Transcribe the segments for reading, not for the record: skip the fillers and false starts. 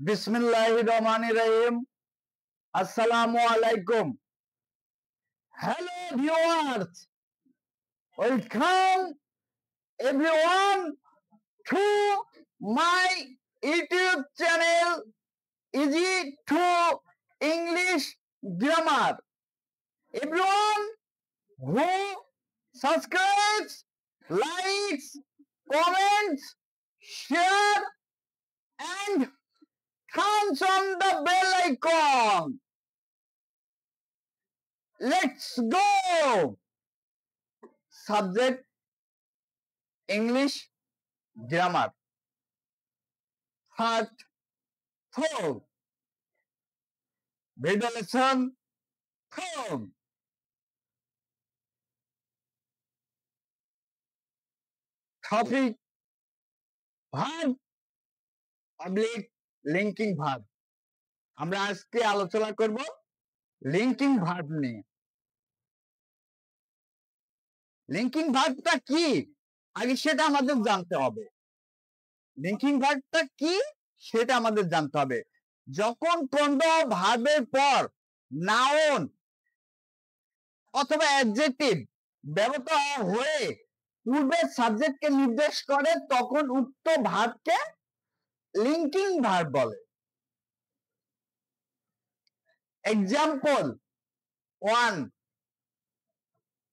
Bismillahirrahmanirrahim. Assalamu alaikum. Hello viewers. Welcome everyone to my YouTube channel Easy to English Grammar. Everyone who subscribes, likes, comments, share and turns on the bell icon. Let's go. Subject English Grammar. Part 4. Video lesson 4. Topic verb oblique linking verb. আমরা আজকে আলোচনা করব linking verb নিয়ে। Linking ভার্বটা কি আগে সেটা আমাদের জানতে হবে। লিঙ্কিং ভার্বটা কি সেটা আমাদের জানতে হবে। যখন কোন ভার্বের পর নাউন অথবা অ্যাডজেক্টিভ ব্যবহৃত হয়ে পূর্বের সাবজেক্টকে নির্দেশ করে তখন উক্ত ভার্বকে লিঙ্কিং ভার্ব বলে। Example 1.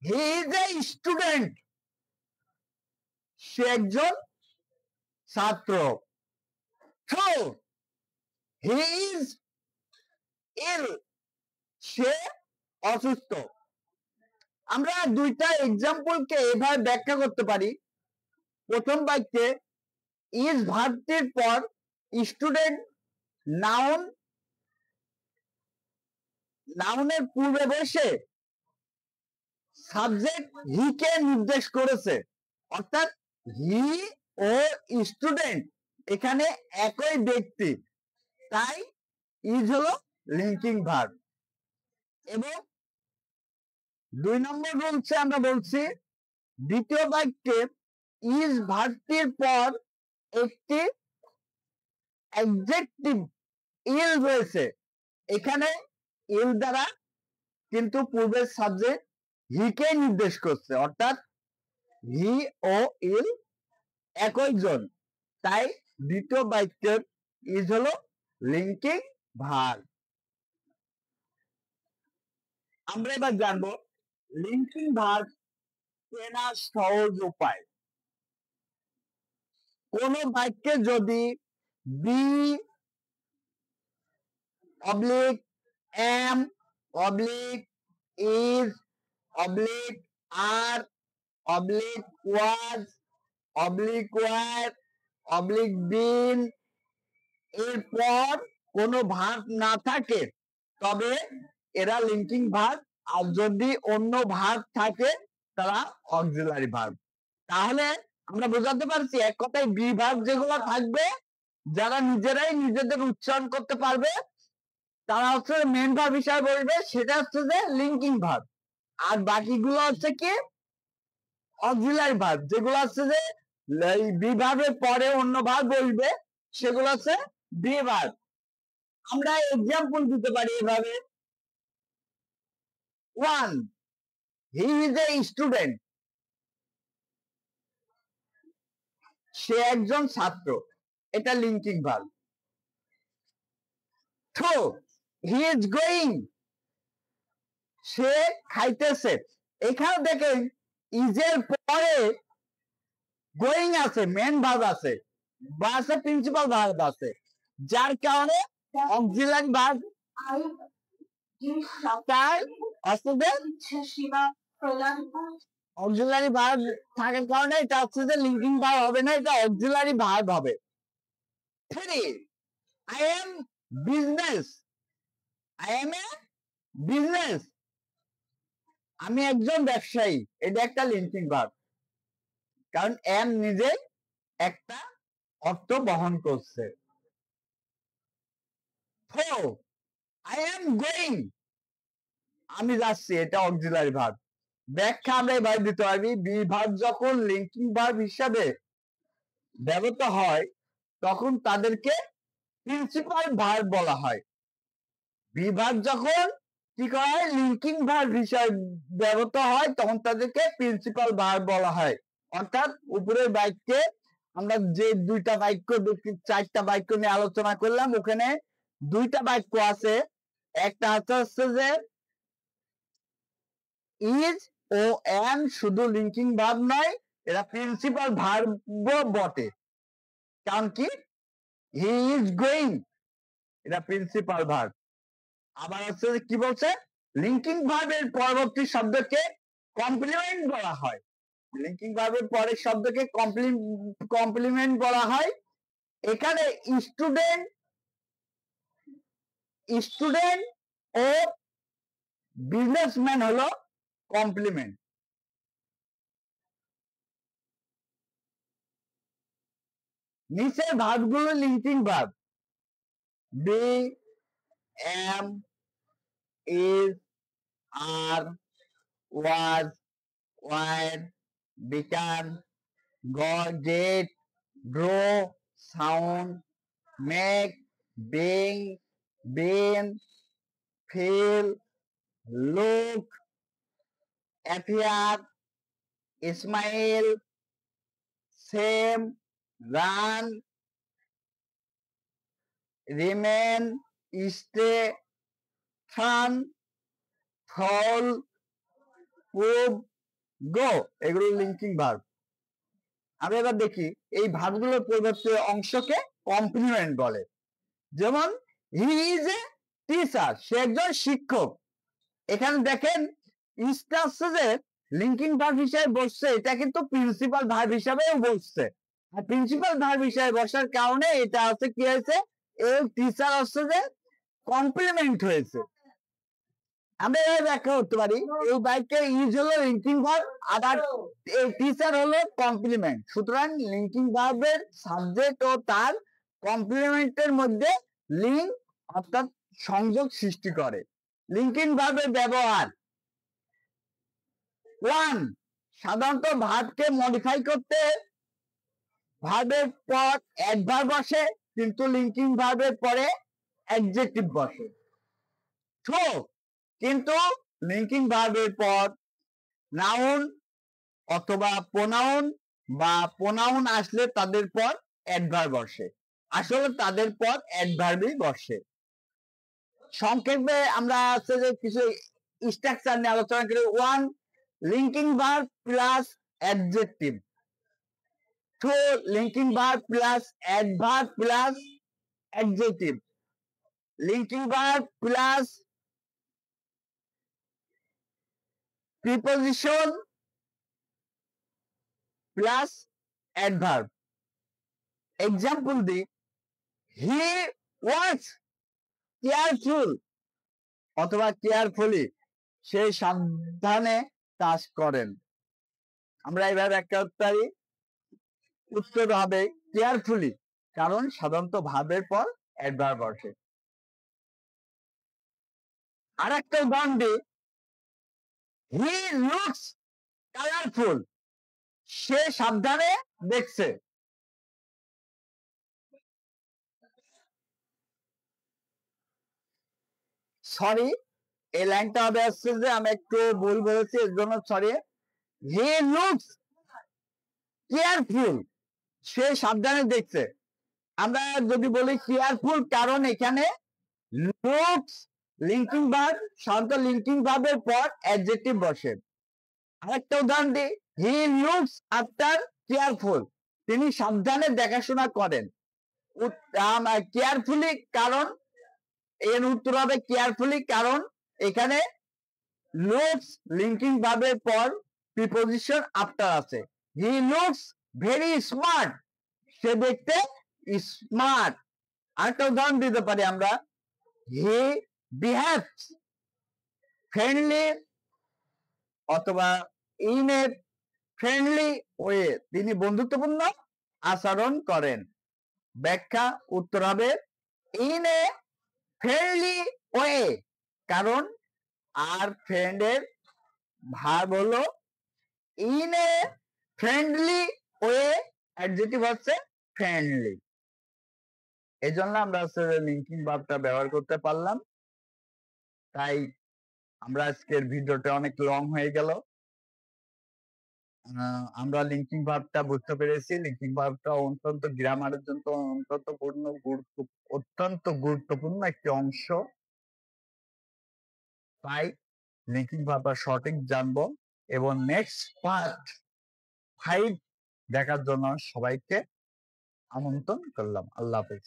He is a student. সে একজন ছাত্র। 2. He is ill. সে অসুস্থ। আমরা দুইটা এক্সাম্পলকে এভাবে ব্যাখ্যা করতে পারি। প্রথম বাক্যে ইজ ভার্বটির পর স্টুডেন্ট নাউনের পূর্বে বসে সাবজেক্ট হি কে নির্দেশ করেছে, অর্থাৎ হি ও স্টুডেন্ট এখানে একই ব্যক্তি, তাই ইজ হলো লিঙ্কিং ভার্ব। এবং 2 নম্বর রুলসে আমরা বলছি দ্বিতীয় বাক্যে ইজ ভার্বটির পর একটি অ্যাডজেক্টিভ ইল রয়েছে, এখানে ইল দ্বারা কিন্তু পূর্বের সাবজেক্ট হি কে নির্দেশ করছে, অর্থাৎ হি ও ইল একই জন, তাই দ্বিতীয় বাক্যের ইজ হলো লিঙ্কিং ভার্ব। আমরা এবার জানবো লিঙ্কিং ভার্ব চেনার সহজ উপায়। কোন বাক্যে যদি be oblique am oblique is oblique are oblique was oblique were oblique been এরপর কোনো ভার্ব না থাকে তবে এরা লিঙ্কিং ভার্ব, আর যদি অন্য ভার্ব থাকে তারা অক্সিলারি ভার্ব। তাহলে আমরা বোঝাতে পারছি এক কথায় বি ভার্ব যেগুলো থাকবে, যারা নিজেরাই নিজেদের উচ্চারণ করতে পারবে তারা হচ্ছে মেন ভার্ব হিসাবে বলবে, সেটা হচ্ছে যে লিঙ্কিং ভার্ব। আর বাকিগুলো হচ্ছে কি অক্সিলারি ভার্ব, যেগুলো হচ্ছে যে বি ভার্বের পরে অন্য ভার্ব বলবে, সেগুলো হচ্ছে বি ভার্ব। আমরা এক্সাম্পল দিতে পারি এভাবে। 1. He is a student. সে একজন ছাত্র, এটা linking verb. 2. He is going. সে খাইতেছে। এখানে দেখেন ইজের পরে গোয়িং আছে, মেন ভার্ব আছে, বা আছে প্রিন্সিপাল ভার্ব আছে, যার কারণে অক্সিলারি ভার্ব অক্সিলারি ভার্ব থাকার কারণে এটা হচ্ছে যে লিঙ্কিং ভার্ব হবে না, এটা অক্সিলারি ভার্ব হবে। 3. I am business. I am a business. আমি একজন ব্যবসায়ী, এটা একটা লিঙ্কিং ভার্ব, কারণ এম নিজে একটা অর্থ বহন করছে। 4. I am going. আমি যাচ্ছি, এটা অক্সিলারি ভার্ব। ব্যাখ্যা আমরা এভাবে দিতে পারবি, বি ভার্ব যখন লিঙ্কিং ভার্ব হিসাবে ব্যবহৃত হয় তখন তাদেরকে প্রিন্সিপাল ভার্ব বলা হয়। বিভাগ যখন কি করা হয়, লিঙ্কিং ভার্ব হিসাবে ব্যবহৃত হয়, তখন তাদেরকে প্রিন্সিপাল ভার্ব বলা হয়। অর্থাৎ উপরের বাক্যে আমরা যে দুইটা বাক্য, চারটা বাক্য নিয়ে আলোচনা করলাম, ওখানে দুইটা বাক্য আছে। একটা হচ্ছে যে ইজ ও এম শুধু লিঙ্কিং ভার্ব নয়, এরা প্রিন্সিপাল ভার্ব বটে। কারণ কি, হি ইজ গোয়িং, এটা প্রিন্সিপাল ভার্ব। আবার হচ্ছে কি বলছে, লিঙ্কিং ভার্বের পরবর্তী শব্দকে কমপ্লিমেন্ট বলা হয়। লিঙ্কিং ভার্বের পরের শব্দকে কমপ্লিমেন্ট বলা হয়। এখানে স্টুডেন্ট ও বিজনেসম্যান হলো কমপ্লিমেন্ট। নিচের ভার্বগুলো linking verb. Be, am, is, are, was, were, become, get, grow, sound, make, being, been, feel, look, appear, smile, same, run, remain, stay, fun, fall, prove, go, এগুলো linking verb. আমরা এবার দেখি এই ভার্বগুলোর পরবর্তী অংশকে কমপ্লিমেন্ট বলে। যেমন হি ইজ এ টিচার, সে একজন শিক্ষক। এখানে দেখেন ইজটা হচ্ছে যে লিঙ্কিং ভার্ব হিসেবে বসছে, এটা কিন্তু প্রিন্সিপাল ভার্ব হিসাবেও বসছে। আর প্রিন্সিপাল ভার্ব হিসেবে বসার কারণে এটা হচ্ছে কি হয়েছে, এই টিচার হচ্ছে যে কমপ্লিমেন্ট হয়েছে। আমরা এভাবে ব্যাখ্যা করতে পারি, এই বাক্যে ইজ হলো লিঙ্কিং ভার্ব, আবার এই টিচার হলো কমপ্লিমেন্ট। সুতরাং লিঙ্কিং ভার্বের সাবজেক্ট ও তার কমপ্লিমেন্টের মধ্যে লিঙ্ক অর্থাৎ সংযোগ সৃষ্টি করে। লিঙ্কিং ভার্বের ব্যবহার। 1, সাধারণত ভার্বকে মডিফাই করতে ভার্বের পর অ্যাডভার্ব বসে, কিন্তু লিঙ্কিং ভার্বের পরে অ্যাডজেক্টিভ বসে। 2, কিন্তু লিঙ্কিং ভার্বের পর নাউন অথবা প্রোনাউন বা প্রোনাউন আসলে তাদের পর অ্যাডভার্ব বসে। আসলে তাদের পর অ্যাডভার্বই বসে। সংক্ষেপে আমরা আছে যে কিছু স্ট্রাকচার নিয়ে আলোচনা করি। 1, linking verb plus adjective. 2, linking verb plus adverb plus adjective. Linking verb plus preposition plus adverb. Example the, he was careful অথবা কেয়ারফুলি, সে সাবধানে কাজ করেন। আমরা এভাবে একটা পারি, উত্তর হবে কেয়ারফুলি, কারণ সাধারণত ভার্বের পর অ্যাডভার্ব বসে। আর একটা উদাহরণ দিই, হি লুকস কালারফুল, সে সাবধানে দেখছে। সরি, এই লাইনটা হবে আসছে যে আমি একটু ভুল বলেছি, এর জন্য সরি। হি লুকস কেয়ারফুল, সে সাবধানে দেখছে। আমরা যদি বলি কেয়ারফুল, কারণ এখানে লুকস লিঙ্কিং ভার্ব, সাধারণত লিঙ্কিং ভার্বের পর অ্যাডজেক্টিভ বসে। আরেকটা উদাহরণ দিই, হি লুকস আফটার কেয়ারফুল, তিনি সাবধানে দেখাশোনা করেন। কেয়ারফুলি, কারণ এর উত্তর হবে কেয়ারফুলি, কারণ এখানে লুকস লিঙ্কিং ভার্বের পর প্রিপোজিশন আফটার আছে। হি লুকস ভেরি স্মার্ট, সে দেখতে স্মার্ট। আরেকটা উদাহরণ দিতে পারি আমরা, হি বিহেভস ফ্রেন্ডলি অথবা ইন এ ফ্রেন্ডলি ওয়ে, তিনি বন্ধুত্বপূর্ণ আচরণ করেন। ব্যাখ্যা, উত্তর হবে ইন এ ফ্রেন্ডলি ওয়ে, কারণ আর ফ্রেন্ডের ভার্ব হলো in a friendly way, adjective হচ্ছে ফ্রেন্ডলি। এই জন্য আমরা হচ্ছে লিঙ্কিং ভার্বটা ব্যবহার করতে পারলাম। তাই আমরা আজকের ভিডিওটা অনেক লং হয়ে গেল। আমরা লিঙ্কিং ভার্বটা বুঝতে পেরেছি। লিঙ্কিং ভার্বটা অত্যন্ত গ্রামারের জন্য অত্যন্ত গুরুত্বপূর্ণ একটি অংশ। তাই লিঙ্কিং ভার্বটা সঠিক জানবো এবং নেক্সট পার্ট 5 দেখার জন্য সবাইকে আমন্ত্রণ করলাম। আল্লাহ হাফেজ।